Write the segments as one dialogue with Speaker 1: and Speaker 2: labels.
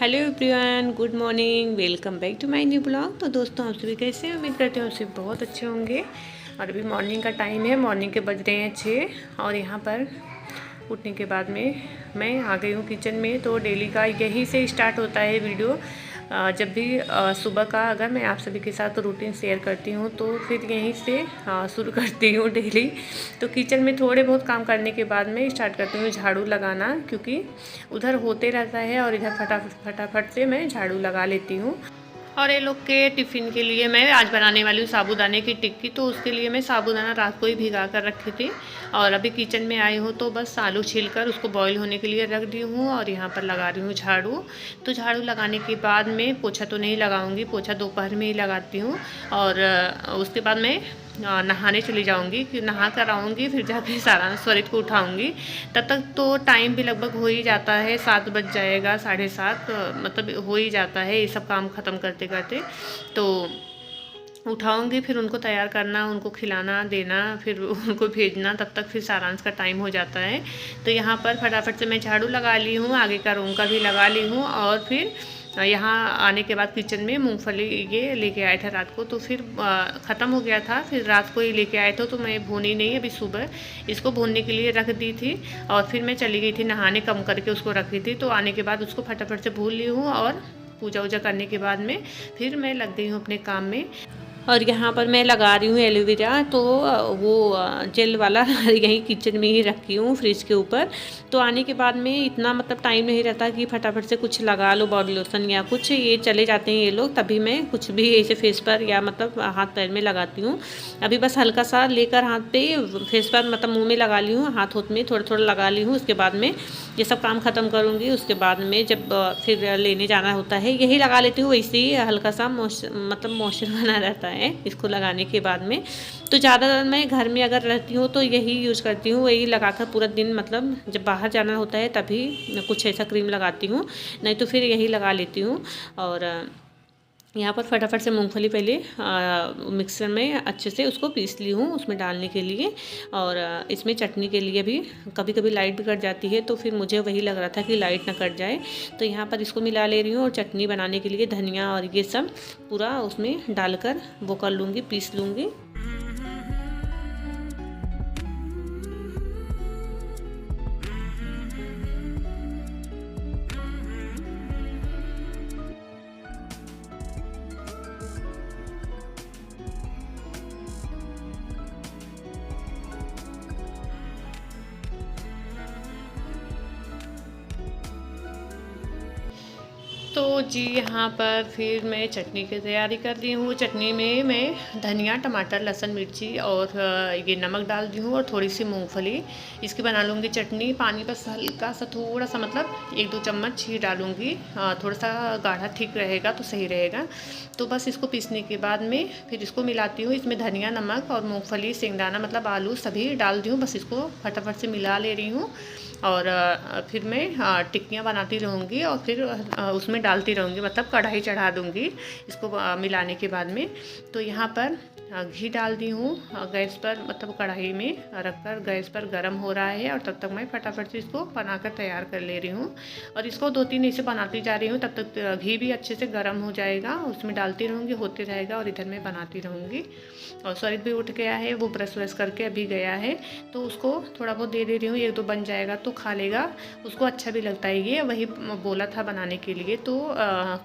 Speaker 1: Hello everyone, good morning, welcome back to my new blog. तो दोस्तों आप सभी कैसे हैं? उम्मीद करते हैं आप सभी बहुत अच्छे होंगे। और अभी मॉर्निंग का टाइम है, मॉर्निंग के बज रहे हैं 6। और यहाँ पर उठने के बाद में मैं आ गई हूँ किचन में। तो डेली का यही से स्टार्ट होता है वीडियो। जब भी सुबह का अगर मैं आप सभी के साथ रूटीन शेयर करती हूँ तो फिर यहीं से शुरू करती हूँ डेली। तो किचन में थोड़े बहुत काम करने के बाद मैं स्टार्ट करती हूँ झाड़ू लगाना, क्योंकि उधर होते रहता है और इधर फटाफट से मैं झाड़ू लगा लेती हूँ। और ये लोग के टिफ़िन के लिए मैं आज बनाने वाली हूँ साबूदाने की टिक्की। तो उसके लिए मैं साबूदाना रात को ही भिगा कर रखी थी और अभी किचन में आई हूँ तो बस आलू छीलकर उसको बॉईल होने के लिए रख दी हूँ। और यहाँ पर लगा रही हूँ झाड़ू। तो झाड़ू लगाने के बाद में पोछा तो नहीं लगाऊंगी, पोछा दोपहर में ही लगाती हूँ। और उसके बाद मैं नहाने चली जाऊंगी, कि नहा कर आऊँगी फिर जाके सारा स्वरित को उठाऊंगी। तब तक तो टाइम भी लगभग हो ही जाता है, 7 बज जाएगा, 7:30 मतलब हो ही जाता है ये सब काम ख़त्म करते करते। तो उठाऊंगी, फिर उनको तैयार करना, उनको खिलाना देना, फिर उनको भेजना, तब तक फिर सारांश का टाइम हो जाता है। तो यहाँ पर फटाफट से मैं झाड़ू लगा ली हूँ, आगे का रूम का भी लगा ली हूँ। और फिर यहाँ आने के बाद किचन में मूंगफली ये लेके आए थे रात को, तो फिर ख़त्म हो गया था। फिर रात को ही लेके आए थे तो मैं भूनी नहीं, अभी सुबह इसको भूनने के लिए रख दी थी। और फिर मैं चली गई थी नहाने, कम करके उसको रखी थी। तो आने के बाद उसको फटाफट से भून ली हूँ और पूजा वूजा करने के बाद में फिर मैं लग गई हूँ अपने काम में। और यहाँ पर मैं लगा रही हूँ एलोवेरा। तो वो जेल वाला यहीं किचन में ही रखी हूँ फ्रिज के ऊपर। तो आने के बाद में इतना मतलब टाइम नहीं रहता कि फटाफट से कुछ लगा लो, बॉडी लोशन या कुछ, ये चले जाते हैं ये लोग, तभी मैं कुछ भी ऐसे फेस पर या मतलब हाथ पैर में लगाती हूँ। अभी बस हल्का सा लेकर हाथ पे, फेस पर मतलब मुँह में लगा ली हूँ, हाथ में थोड़ा थोड़ा लगा ली हूँ। उसके बाद में ये सब काम ख़त्म करूँगी। उसके बाद में जब फिर लेने जाना होता है यही लगा लेती हूँ। वैसे ही हल्का सा मतलब मॉइस्चर बना रहता है इसको लगाने के बाद में। तो ज़्यादा मैं घर में अगर रहती हूँ तो यही यूज़ करती हूँ, वही लगाकर पूरा दिन, मतलब जब बाहर जाना होता है तभी कुछ ऐसा क्रीम लगाती हूँ, नहीं तो फिर यही लगा लेती हूँ। और यहाँ पर फटाफट से मूंगफली पहले मिक्सर में अच्छे से उसको पीस ली हूँ उसमें डालने के लिए। और इसमें चटनी के लिए भी कभी कभी लाइट भी कट जाती है, तो फिर मुझे वही लग रहा था कि लाइट ना कट जाए। तो यहाँ पर इसको मिला ले रही हूँ और चटनी बनाने के लिए धनिया और ये सब पूरा उसमें डालकर वो कर लूँगी, पीस लूँगी। तो जी यहाँ पर फिर मैं चटनी की तैयारी कर रही हूँ। चटनी में मैं धनिया, टमाटर, लहसुन, मिर्ची और ये नमक डाल दी हूँ और थोड़ी सी मूंगफली, इसकी बना लूँगी चटनी। पानी बस हल्का सा, थोड़ा सा, मतलब 1-2 चम्मच ही डालूँगी। थोड़ा सा गाढ़ा ठीक रहेगा तो सही रहेगा। तो बस इसको पीसने के बाद में फिर इसको मिलाती हूँ। इसमें धनिया, नमक और मूँगफली, शेंगदाना मतलब आलू सभी डाल दी हूँ। बस इसको फटाफट से मिला ले रही हूँ। और फिर मैं टिक्कियाँ बनाती रहूँगी और फिर उसमें डालती रहूँगी, मतलब कढ़ाई चढ़ा दूँगी इसको मिलाने के बाद में। तो यहाँ पर घी डाल दी हूँ गैस पर, मतलब कढ़ाई में रखकर गैस पर गर्म हो रहा है। और तब तक मैं फटाफट से इसको बनाकर तैयार कर ले रही हूँ। और इसको 2-3 ऐसे बनाती जा रही हूँ, तब तक घी भी अच्छे से गर्म हो जाएगा। उसमें डालती रहूँगी, होते रहेगा और इधर मैं बनाती रहूँगी। और स्वरित भी उठ गया है, वो ब्रश व्रश करके अभी गया है, तो उसको थोड़ा बहुत दे रही हूँ। 1-2 बन जाएगा तो खा लेगा, उसको अच्छा भी लगता है, ये वही बोला था बनाने के लिए। तो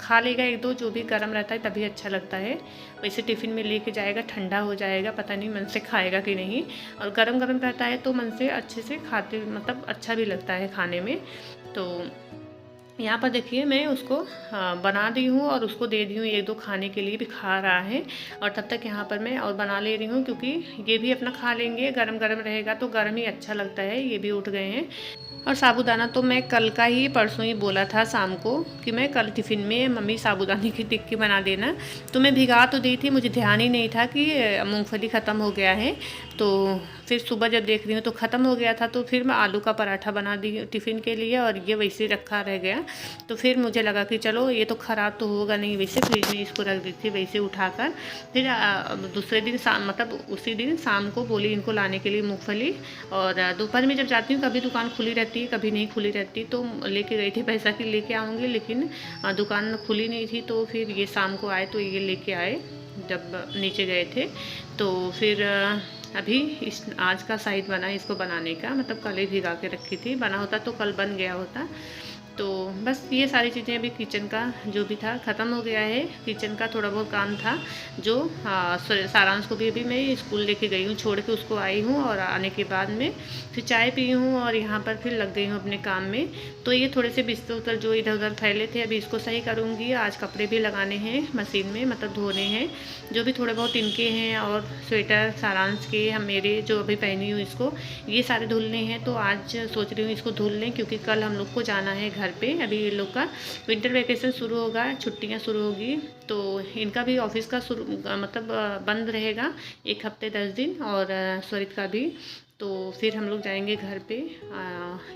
Speaker 1: खा लेगा 1-2, जो भी गर्म रहता है तभी अच्छा लगता है। वैसे टिफ़िन में लेके जाएगा, ठंडा हो जाएगा, पता नहीं मन से खाएगा कि नहीं। और गरम गरम रहता है तो मन से अच्छे से खाते, मतलब अच्छा भी लगता है खाने में। तो यहाँ पर देखिए मैं उसको बना दी हूँ और उसको दे दी हूँ 1-2 खाने के लिए, भी खा रहा है। और तब तक यहाँ पर मैं और बना ले रही हूँ, क्योंकि ये भी अपना खा लेंगे, गरम गरम रहेगा तो गर्म ही अच्छा लगता है। ये भी उठ गए हैं। और साबूदाना तो मैं कल का ही, परसों ही बोला था शाम को कि मैं कल टिफ़िन में मम्मी साबूदाने की टिक्की बना देना। तो मैं भिगा तो दी थी, मुझे ध्यान ही नहीं था कि मूंगफली ख़त्म हो गया है। तो फिर सुबह जब देख रही हूँ तो ख़त्म हो गया था, तो फिर मैं आलू का पराठा बना दी टिफ़िन के लिए, और ये वैसे रखा रह गया। तो फिर मुझे लगा कि चलो ये तो ख़राब तो होगा नहीं, वैसे फ्रिज में इसको रख दी थी वैसे उठाकर। फिर दूसरे दिन शाम मतलब उसी दिन शाम को बोली इनको लाने के लिए मूँगफली, और दोपहर में जब जाती हूँ कभी दुकान खुली रहती है कभी नहीं खुली रहती, तो लेके गई थी पैसा कि लेके आऊँगी, लेकिन दुकान खुली नहीं थी। तो फिर ये शाम को आए तो ये लेके आए जब नीचे गए थे। तो फिर अभी इस आज का साइड बना है इसको बनाने का, मतलब कल ही भिगा के रखी थी, बना होता तो कल बन गया होता। तो बस ये सारी चीज़ें अभी किचन का जो भी था ख़त्म हो गया है। किचन का थोड़ा बहुत काम था जो सारांश को भी अभी मैं स्कूल लेके गई हूँ, छोड़ के उसको आई हूँ, और आने के बाद में फिर चाय पी हूँ और यहाँ पर फिर लग गई हूँ अपने काम में। तो ये थोड़े से बिस्तर उतर जो इधर उधर फैले थे अभी इसको सही करूँगी। आज कपड़े भी लगाने हैं मशीन में, मतलब धोने हैं जो भी थोड़े बहुत इनके हैं, और स्वेटर सारांश के हम मेरे जो अभी पहनी हूँ इसको ये सारे धुलने हैं। तो आज सोच रही हूँ इसको धुल लें, क्योंकि कल हम लोग को जाना है घर पे। अभी ये लोग का विंटर वैकेशन शुरू होगा, छुट्टियां शुरू होगी, तो इनका भी ऑफिस का मतलब बंद रहेगा 1 हफ्ते 10 दिन, और स्वरित का भी। तो फिर हम लोग जाएंगे घर पे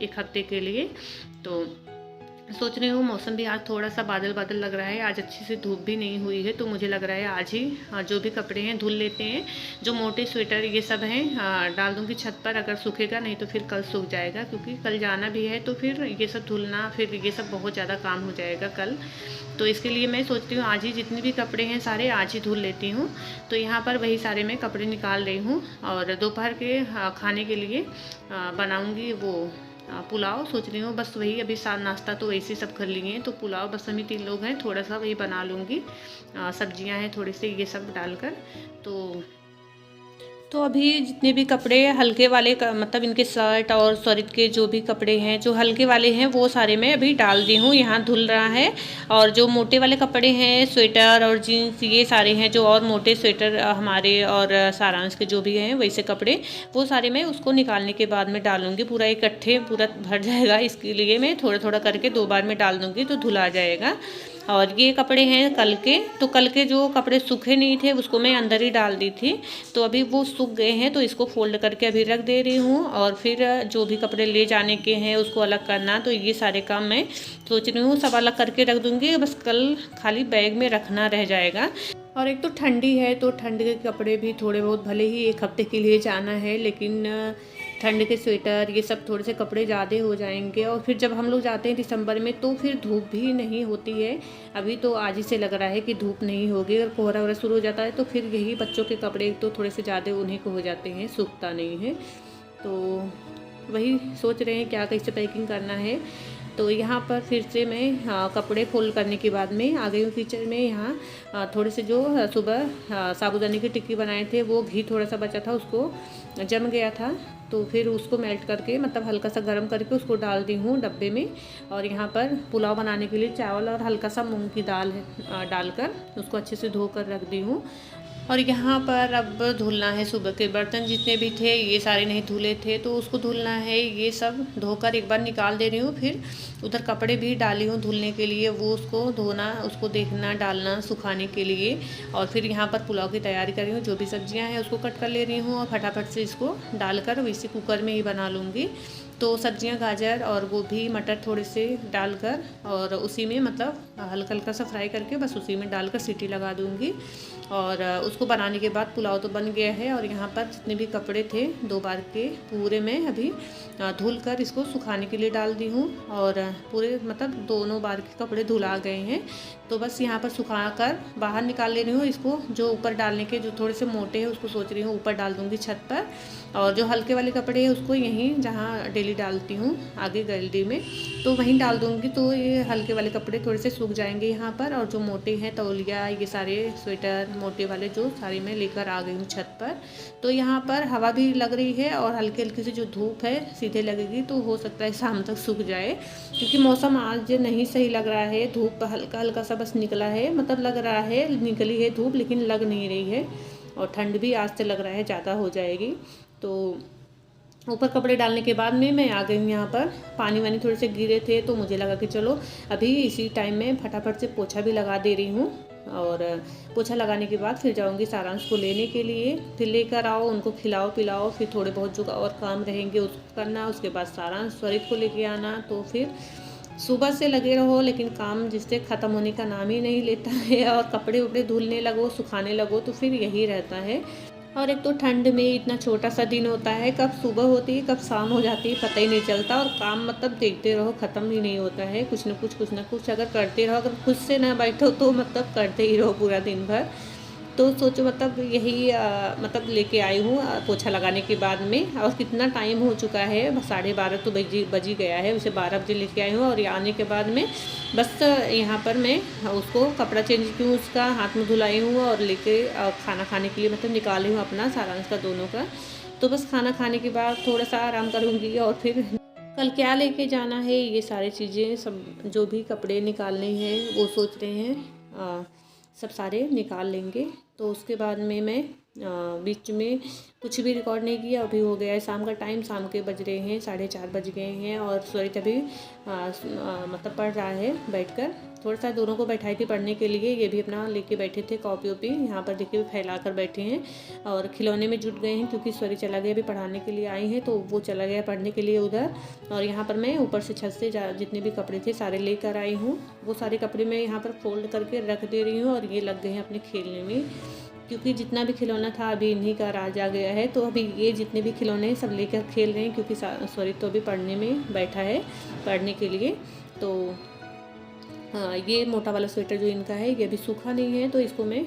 Speaker 1: 1 हफ्ते के लिए। तो सोच रही हूँ मौसम भी आज थोड़ा सा बादल बादल लग रहा है, आज अच्छी से धूप भी नहीं हुई है, तो मुझे लग रहा है आज ही जो भी कपड़े हैं धुल लेते हैं। जो मोटे स्वेटर ये सब हैं डाल दूँगी छत पर, अगर सूखेगा नहीं तो फिर कल सूख जाएगा, क्योंकि कल जाना भी है। तो फिर ये सब धुलना फिर ये सब बहुत ज़्यादा काम हो जाएगा कल। तो इसके लिए मैं सोचती हूँ आज ही जितने भी कपड़े हैं सारे आज ही धुल लेती हूँ। तो यहाँ पर वही सारे मैं कपड़े निकाल रही हूँ, और दोपहर के खाने के लिए बनाऊँगी वो पुलाव सोच रही हूँ। बस वही अभी नाश्ता तो वैसे सब कर लिए हैं, तो पुलाव बस हम ही 3 लोग हैं, थोड़ा सा वही बना लूँगी। सब्जियां हैं थोड़ी सी ये सब डालकर। तो अभी जितने भी कपड़े हल्के वाले मतलब इनके शर्ट और स्वरित के जो भी कपड़े हैं जो हल्के वाले हैं वो सारे मैं अभी डाल दी हूँ, यहाँ धुल रहा है। और जो मोटे वाले कपड़े हैं स्वेटर और जीन्स ये सारे हैं जो और मोटे स्वेटर हमारे और सारांश के जो भी हैं वैसे कपड़े, वो सारे मैं उसको निकालने के बाद में डालूँगी। पूरा इकट्ठे पूरा भर जाएगा, इसके लिए मैं थोड़ा थोड़ा करके 2 बार में डाल दूँगी तो धुला जाएगा। और ये कपड़े हैं कल के, तो कल के जो कपड़े सूखे नहीं थे उसको मैं अंदर ही डाल दी थी, तो अभी वो सूख गए हैं, तो इसको फोल्ड करके अभी रख दे रही हूँ। और फिर जो भी कपड़े ले जाने के हैं उसको अलग करना, तो ये सारे काम मैं सोच रही हूँ सब अलग करके रख दूँगी, बस कल खाली बैग में रखना रह जाएगा। और एक तो ठंडी है, तो ठंड के कपड़े भी थोड़े बहुत भले ही 1 हफ्ते के लिए जाना है, लेकिन ठंड के स्वेटर ये सब थोड़े से कपड़े ज़्यादा हो जाएंगे। और फिर जब हम लोग जाते हैं दिसंबर में तो फिर धूप भी नहीं होती है। अभी तो आज ही से लग रहा है कि धूप नहीं होगी, अगर कोहरा वगैरह शुरू हो जाता है तो फिर यही बच्चों के कपड़े तो थोड़े से ज़्यादा उन्हीं को हो जाते हैं, सूखता नहीं है। तो वही सोच रहे हैं क्या कैसे पैकिंग करना है। तो यहाँ पर फिर से मैं कपड़े फोल्ड करने के बाद में आ गई हूँ किचन में। यहाँ थोड़े से जो सुबह साबूदाने की टिक्की बनाए थे वो घी थोड़ा सा बचा था, उसको जम गया था, तो फिर उसको मेल्ट करके मतलब हल्का सा गर्म करके उसको डाल दी हूँ डब्बे में। और यहाँ पर पुलाव बनाने के लिए चावल और हल्का सा मूंग की दाल डालकर उसको अच्छे से धोकर रख दी हूँ। और यहाँ पर अब धुलना है सुबह के बर्तन जितने भी थे ये सारे नहीं धुले थे, तो उसको धुलना है, ये सब धोकर एक बार निकाल दे रही हूँ। फिर उधर कपड़े भी डाली हूँ धुलने के लिए, वो उसको धोना, उसको देखना, डालना सुखाने के लिए। और फिर यहाँ पर पुलाव की तैयारी कर रही हूँ, जो भी सब्जियाँ हैं उसको कट कर ले रही हूँ और फटाफट से इसको डालकर वैसे कुकर में ही बना लूँगी। तो सब्जियां गाजर और गोभी मटर थोड़े से डालकर और उसी में मतलब हल्का हल्का सा फ्राई करके बस उसी में डालकर सीटी लगा दूंगी। और उसको बनाने के बाद पुलाव तो बन गया है। और यहाँ पर जितने भी कपड़े थे 2 बार के पूरे में अभी धुल कर इसको सुखाने के लिए डाल दी हूँ। और पूरे मतलब दोनों बार के कपड़े धुला गए हैं, तो बस यहाँ पर सुखा कर बाहर निकाल ले रही हूँ। इसको जो ऊपर डालने के जो थोड़े से मोटे हैं उसको सोच रही हूँ ऊपर डाल दूँगी छत पर, और जो हल्के वाले कपड़े हैं उसको यहीं जहाँ डेली डालती हूँ आगे गैलरी में तो वहीं डाल दूँगी। तो ये हल्के वाले कपड़े थोड़े से सूख जाएंगे यहाँ पर। और जो मोटे हैं तौलिया ये सारे स्वेटर मोटे वाले जो सारे मैं लेकर आ गई हूँ छत पर। तो यहाँ पर हवा भी लग रही है और हल्की हल्की सी जो धूप है सीधे लगेगी, तो हो सकता है शाम तक सूख जाए, क्योंकि मौसम आज नहीं सही लग रहा है। धूप हल्का हल्का सा बस निकला है, मतलब लग रहा है निकली है धूप लेकिन लग नहीं रही है। और ठंड भी आज से लग रहा है ज़्यादा हो जाएगी। तो ऊपर कपड़े डालने के बाद में मैं आ गई हूँ यहाँ पर। पानी वानी थोड़े से गिरे थे तो मुझे लगा कि चलो अभी इसी टाइम में फटाफट से पोछा भी लगा दे रही हूँ। और पोछा लगाने के बाद फिर जाऊँगी सारांश को लेने के लिए। फिर लेकर आओ, उनको खिलाओ पिलाओ, फिर थोड़े बहुत जो और काम रहेंगे उसको करना। उसके बाद सारांश स्वरित को लेके आना। तो फिर सुबह से लगे रहो लेकिन काम जिससे ख़त्म होने का नाम ही नहीं लेता है। और कपड़े उपड़े धुलने लगो, सुखाने लगो, तो फिर यही रहता है। और एक तो ठंड में इतना छोटा सा दिन होता है, कब सुबह होती है कब शाम हो जाती है पता ही नहीं चलता। और काम मतलब देखते रहो, ख़त्म ही नहीं होता है। कुछ ना कुछ अगर करते रहो, अगर खुद से ना बैठो तो मतलब करते ही रहो पूरा दिन भर। तो सोचो मतलब यही मतलब लेके आई हूँ पोछा लगाने के बाद में। और कितना टाइम हो चुका है, 12:30 तो बज ही गया है। उसे 12 बजे लेके आई हूँ। और ये आने के बाद में बस यहाँ पर मैं उसको कपड़ा चेंज की हूँ, उसका हाथ मुँह धुलाई हूँ और लेके खाना खाने के लिए मतलब निकाली हूँ अपना सारांश का दोनों का। तो बस खाना खाने के बाद थोड़ा सा आराम करूँगी। और फिर कल क्या लेके जाना है ये सारी चीज़ें सब, जो भी कपड़े निकालने हैं वो सोच रहे हैं सब सारे निकाल लेंगे। तो उसके बाद में मैं बीच में कुछ भी रिकॉर्ड नहीं किया। अभी हो गया है शाम का टाइम, शाम के बज रहे हैं 4:30 बज गए हैं। और स्वरित अभी मतलब पढ़ रहा है बैठकर। थोड़ा सा दोनों को बैठाई थी पढ़ने के लिए, ये भी अपना लेके बैठे थे कॉपी वॉपी। यहाँ पर देखिए फैला कर बैठे हैं और खिलौने में जुट गए हैं क्योंकि स्वरित चला गया, अभी पढ़ाने के लिए आई हैं तो वो चला गया पढ़ने के लिए उधर। और यहाँ पर मैं ऊपर से छत से जितने भी कपड़े थे सारे लेकर आई हूँ। वो सारे कपड़े मैं यहाँ पर फोल्ड करके रख दे रही हूँ। और ये लग गए हैं अपने खेलने में, क्योंकि जितना भी खिलौना था अभी इन्हीं का राज आ गया है। तो अभी ये जितने भी खिलौने हैं सब लेकर खेल रहे हैं, क्योंकि स्वरित तो अभी पढ़ने में बैठा है पढ़ने के लिए। तो हाँ, ये मोटा वाला स्वेटर जो इनका है ये अभी सूखा नहीं है तो इसको मैं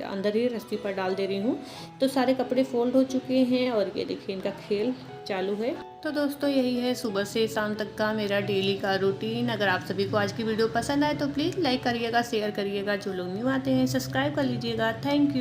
Speaker 1: अंदर ही रस्सी पर डाल दे रही हूँ। तो सारे कपड़े फोल्ड हो चुके हैं और ये देखिए इनका खेल चालू है। तो दोस्तों यही है सुबह से शाम तक का मेरा डेली का रूटीन। अगर आप सभी को आज की वीडियो पसंद आए तो प्लीज़ लाइक करिएगा, शेयर करिएगा। जो लोग न्यू आते हैं सब्सक्राइब कर लीजिएगा। Thank you.